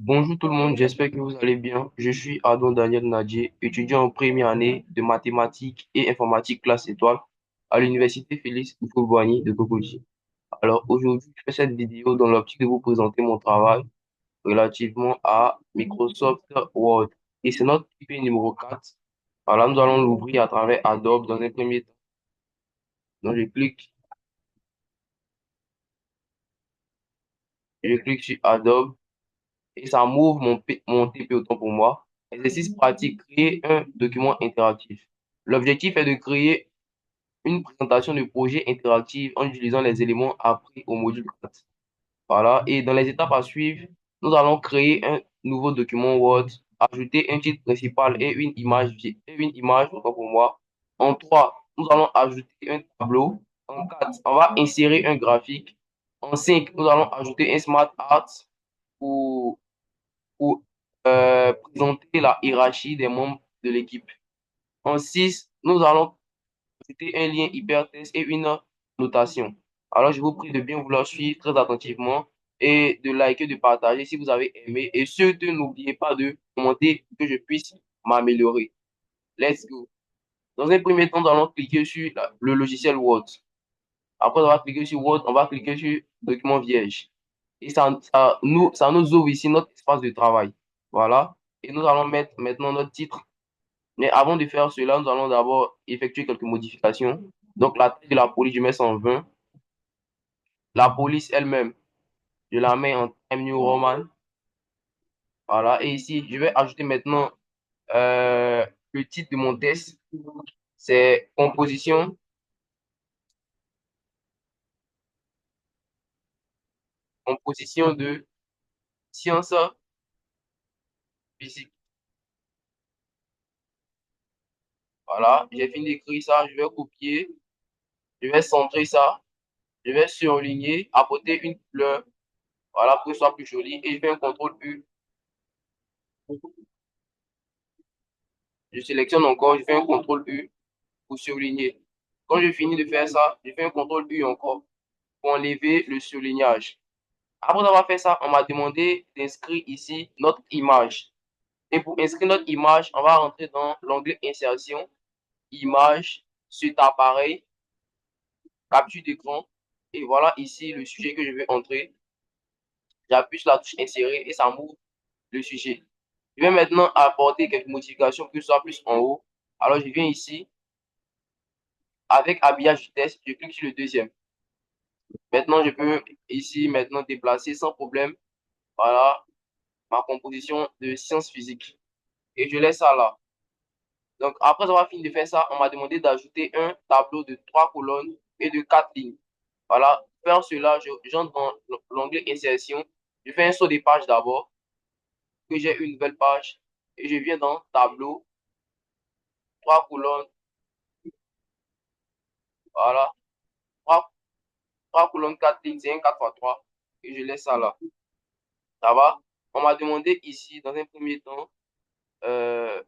Bonjour tout le monde, j'espère que vous allez bien. Je suis Adon Daniel Nadier, étudiant en première année de mathématiques et informatique classe étoile à l'université Félix Houphouët-Boigny de Cocody. Alors aujourd'hui, je fais cette vidéo dans l'optique de vous présenter mon travail relativement à Microsoft Word. Et c'est notre IP numéro 4. Alors là, nous allons l'ouvrir à travers Adobe dans un premier temps. Donc je clique sur Adobe et ça m'ouvre mon TP autant pour moi. Exercice pratique, créer un document interactif. L'objectif est de créer une présentation de projet interactive en utilisant les éléments appris au module 4. Voilà. Et dans les étapes à suivre, nous allons créer un nouveau document Word, ajouter un titre principal et une image autant pour moi. En 3, nous allons ajouter un tableau. En 4, on va insérer un graphique. En 5, nous allons ajouter un smart art pour présenter la hiérarchie des membres de l'équipe. En 6, nous allons ajouter un lien hypertexte et une notation. Alors, je vous prie de bien vouloir suivre très attentivement et de liker, de partager si vous avez aimé. Et surtout, n'oubliez pas de commenter pour que je puisse m'améliorer. Let's go. Dans un premier temps, nous allons cliquer sur le logiciel Word. Après avoir cliqué sur Word, on va cliquer sur document vierge. Et ça nous ouvre ici notre espace de travail. Voilà. Et nous allons mettre maintenant notre titre. Mais avant de faire cela, nous allons d'abord effectuer quelques modifications. Donc, la taille de la police, je mets 120. La police elle-même, je la mets en Time New Roman. Voilà. Et ici, je vais ajouter maintenant le titre de mon test. C'est composition de sciences physiques. Voilà. J'ai fini d'écrire ça. Je vais copier. Je vais centrer ça. Je vais surligner, apporter une couleur. Voilà, pour que ce soit plus joli. Et je fais un contrôle U. Je sélectionne encore. Je fais un contrôle U pour surligner. Quand je finis de faire ça, je fais un contrôle U encore pour enlever le surlignage. Après avoir fait ça, on m'a demandé d'inscrire ici notre image. Et pour inscrire notre image, on va rentrer dans l'onglet Insertion, Image, sur appareil, capture d'écran. Et voilà ici le sujet que je vais entrer. J'appuie sur la touche Insérer et ça m'ouvre le sujet. Je vais maintenant apporter quelques modifications pour que ce soit plus en haut. Alors je viens ici, avec habillage du test, je clique sur le deuxième. Maintenant, je peux ici maintenant déplacer sans problème, voilà, ma composition de sciences physiques. Et je laisse ça là. Donc, après avoir fini de faire ça, on m'a demandé d'ajouter un tableau de 3 colonnes et de 4 lignes. Voilà. Pour faire cela, j'entre dans l'onglet insertion. Je fais un saut des pages d'abord, que j'ai une nouvelle page. Et je viens dans tableau, 3 colonnes, voilà. Trois colonnes, 4 lignes, c'est un 4 x 3. Et je laisse ça là. Ça va? On m'a demandé ici, dans un premier temps, euh,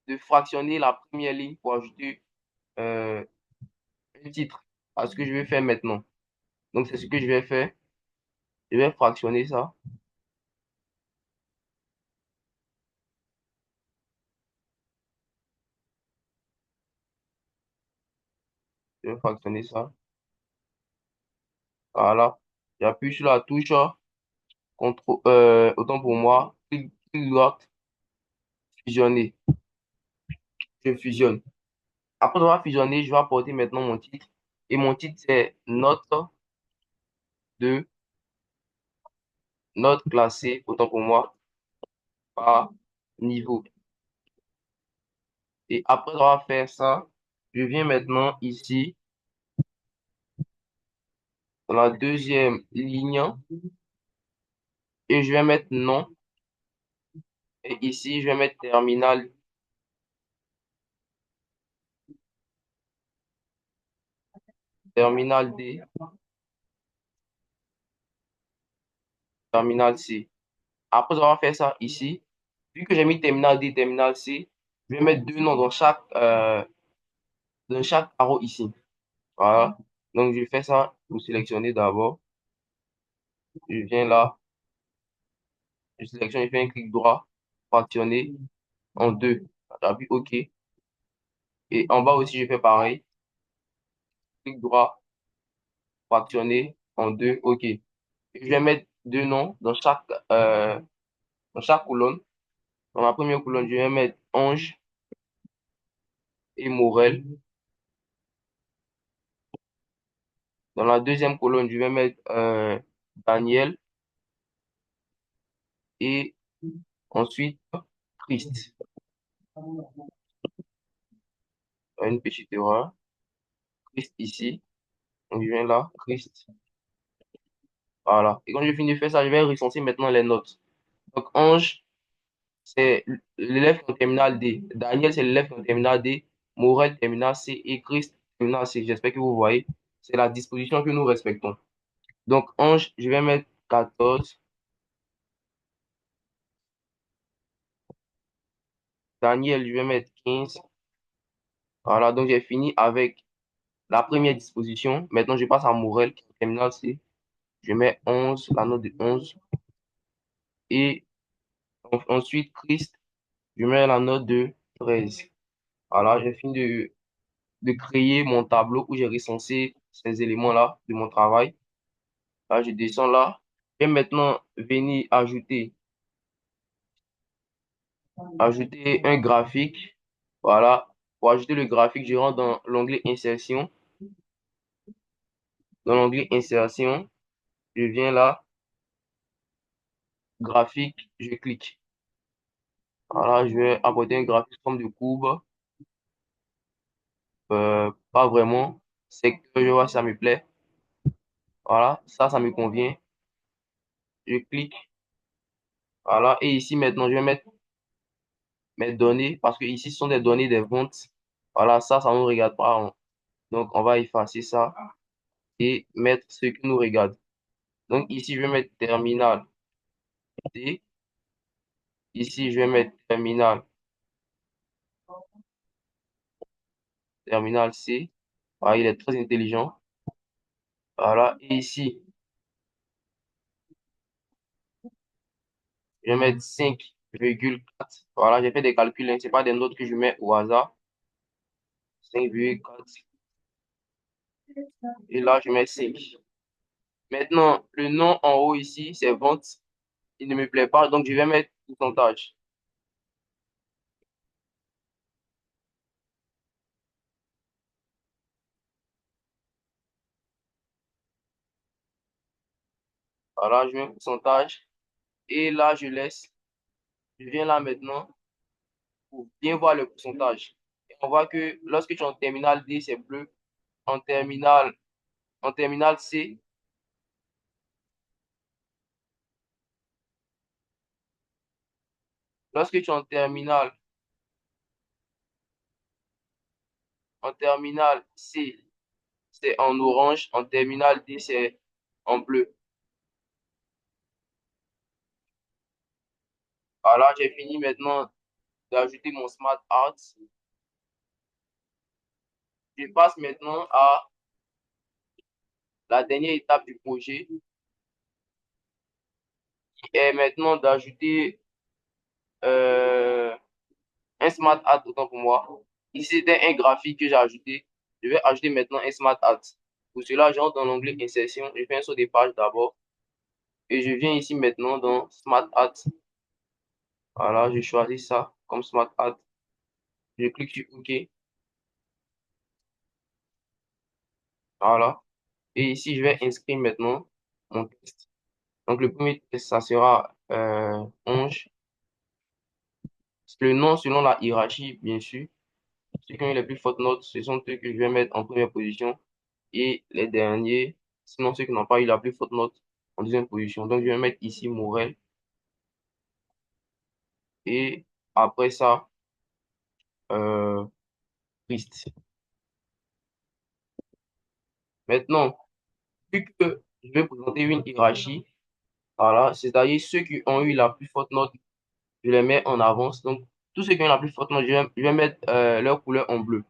de fractionner la première ligne pour ajouter euh, un titre à ce que je vais faire maintenant. Donc, c'est ce que je vais faire. Je vais fractionner ça. Je vais fractionner ça. Voilà. J'appuie sur la touche contrôle, autant pour moi. Clic droit, fusionner. Je fusionne. Après avoir fusionné, je vais apporter maintenant mon titre. Et mon titre, c'est de note classée, autant pour moi, par niveau. Et après avoir fait ça, je viens maintenant ici, dans la deuxième ligne, et je vais mettre nom. Et ici, je vais mettre terminal D, terminal C. Après avoir fait ça ici, vu que j'ai mis terminal D, terminal C, je vais mettre deux noms dans chaque arrow ici. Voilà. Donc, je fais ça pour sélectionner d'abord. Je viens là. Je sélectionne, je fais un clic droit, fractionner en deux. J'appuie OK. Et en bas aussi, je fais pareil. Clic droit, fractionner en deux, OK. Je vais mettre deux noms dans chaque colonne. Dans la première colonne, je vais mettre Ange et Morel. Dans la deuxième colonne, je vais mettre Daniel et ensuite Christ. Une petite erreur. Christ ici. Donc, je viens là, Christ. Voilà. Et quand je finis de faire ça, je vais recenser maintenant les notes. Donc, Ange, c'est l'élève en terminale D. Daniel, c'est l'élève en terminale D. Morel, terminale C. Et Christ, terminale C. J'espère que vous voyez. C'est la disposition que nous respectons. Donc, Ange, je vais mettre 14. Daniel, je vais mettre 15. Voilà, donc j'ai fini avec la première disposition. Maintenant, je passe à Morel, qui est en terminale C. Je mets 11, la note de 11. Et ensuite, Christ, je mets la note de 13. Voilà, j'ai fini de créer mon tableau où j'ai recensé ces éléments-là de mon travail. Là, je descends là. Et maintenant, venir ajouter un graphique. Voilà. Pour ajouter le graphique, je rentre dans l'onglet Insertion. Dans l'onglet Insertion, je viens là, graphique, je clique. Voilà, je vais apporter un graphique sous forme de courbe. Pas vraiment. C'est que je vois si ça me plaît. Voilà, ça me convient. Je clique. Voilà, et ici maintenant, je vais mettre mes données parce que ici, ce sont des données des ventes. Voilà, ça ne nous regarde pas, hein. Donc, on va effacer ça et mettre ce qui nous regarde. Donc, ici, je vais mettre terminal D. Ici, je vais mettre terminal C. Voilà, il est très intelligent. Voilà, et ici, je vais mettre 5,4. Voilà, j'ai fait des calculs, hein. Ce n'est pas des notes que je mets au hasard. 5,4. Et là, je mets 5. Maintenant, le nom en haut ici, c'est vente. Il ne me plaît pas, donc je vais mettre pourcentage. Voilà, je mets un pourcentage. Et là, je viens là maintenant pour bien voir le pourcentage. Et on voit que lorsque tu es en terminal D, c'est bleu. En terminal, en terminal C, lorsque tu es en terminal C, c'est en orange. En terminal D, c'est en bleu. Voilà, j'ai fini maintenant d'ajouter mon Smart Art. Je passe maintenant à la dernière étape du projet, qui est maintenant d'ajouter euh, un Smart Art autant pour moi. Ici, c'était un graphique que j'ai ajouté. Je vais ajouter maintenant un Smart Art. Pour cela, j'entre dans l'onglet Insertion. Je fais un saut des pages d'abord. Et je viens ici maintenant dans Smart Art. Voilà, je choisis ça comme Smart Art. Je clique sur OK. Voilà. Et ici, je vais inscrire maintenant mon texte. Donc, le premier texte, ça sera 11. Le nom selon la hiérarchie, bien sûr. Ceux qui ont eu les plus fortes notes, ce sont ceux que je vais mettre en première position. Et les derniers, sinon ceux qui n'ont pas eu la plus forte note, en deuxième position. Donc, je vais mettre ici Morel. Et après ça, euh, Christ. Maintenant, vu que je vais présenter une hiérarchie, voilà, c'est-à-dire ceux qui ont eu la plus forte note, je les mets en avance. Donc, tous ceux qui ont la plus forte note, je vais mettre leur couleur en bleu.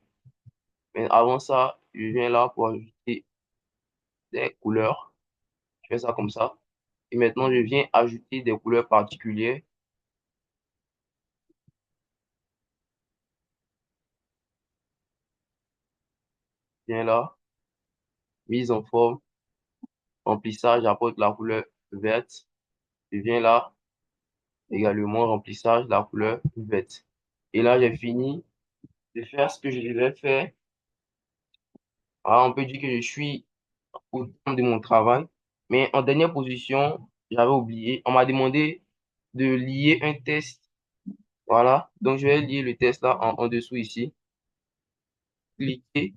Mais avant ça, je viens là pour ajouter des couleurs. Je fais ça comme ça. Et maintenant, je viens ajouter des couleurs particulières. Je viens là, mise en forme, remplissage, j'apporte la couleur verte. Je viens là, également remplissage, la couleur verte. Et là, j'ai fini de faire ce que je devais faire. Alors, on peut dire que je suis au terme de mon travail. Mais en dernière position, j'avais oublié. On m'a demandé de lier un test. Voilà. Donc, je vais lier le test là en dessous ici. Cliquer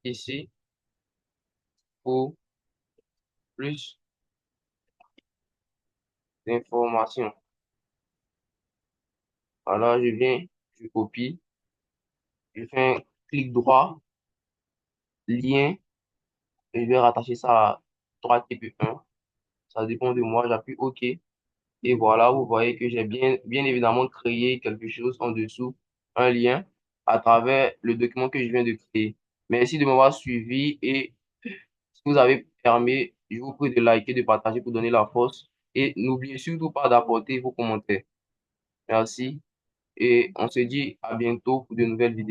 ici pour plus d'informations. Voilà, je viens, je copie, je fais un clic droit, lien, et je vais rattacher ça à 3TP1. Ça dépend de moi, j'appuie OK. Et voilà, vous voyez que j'ai bien évidemment créé quelque chose en dessous, un lien à travers le document que je viens de créer. Merci de m'avoir suivi et si vous avez aimé, je vous prie de liker, de partager pour donner la force et n'oubliez surtout pas d'apporter vos commentaires. Merci et on se dit à bientôt pour de nouvelles vidéos.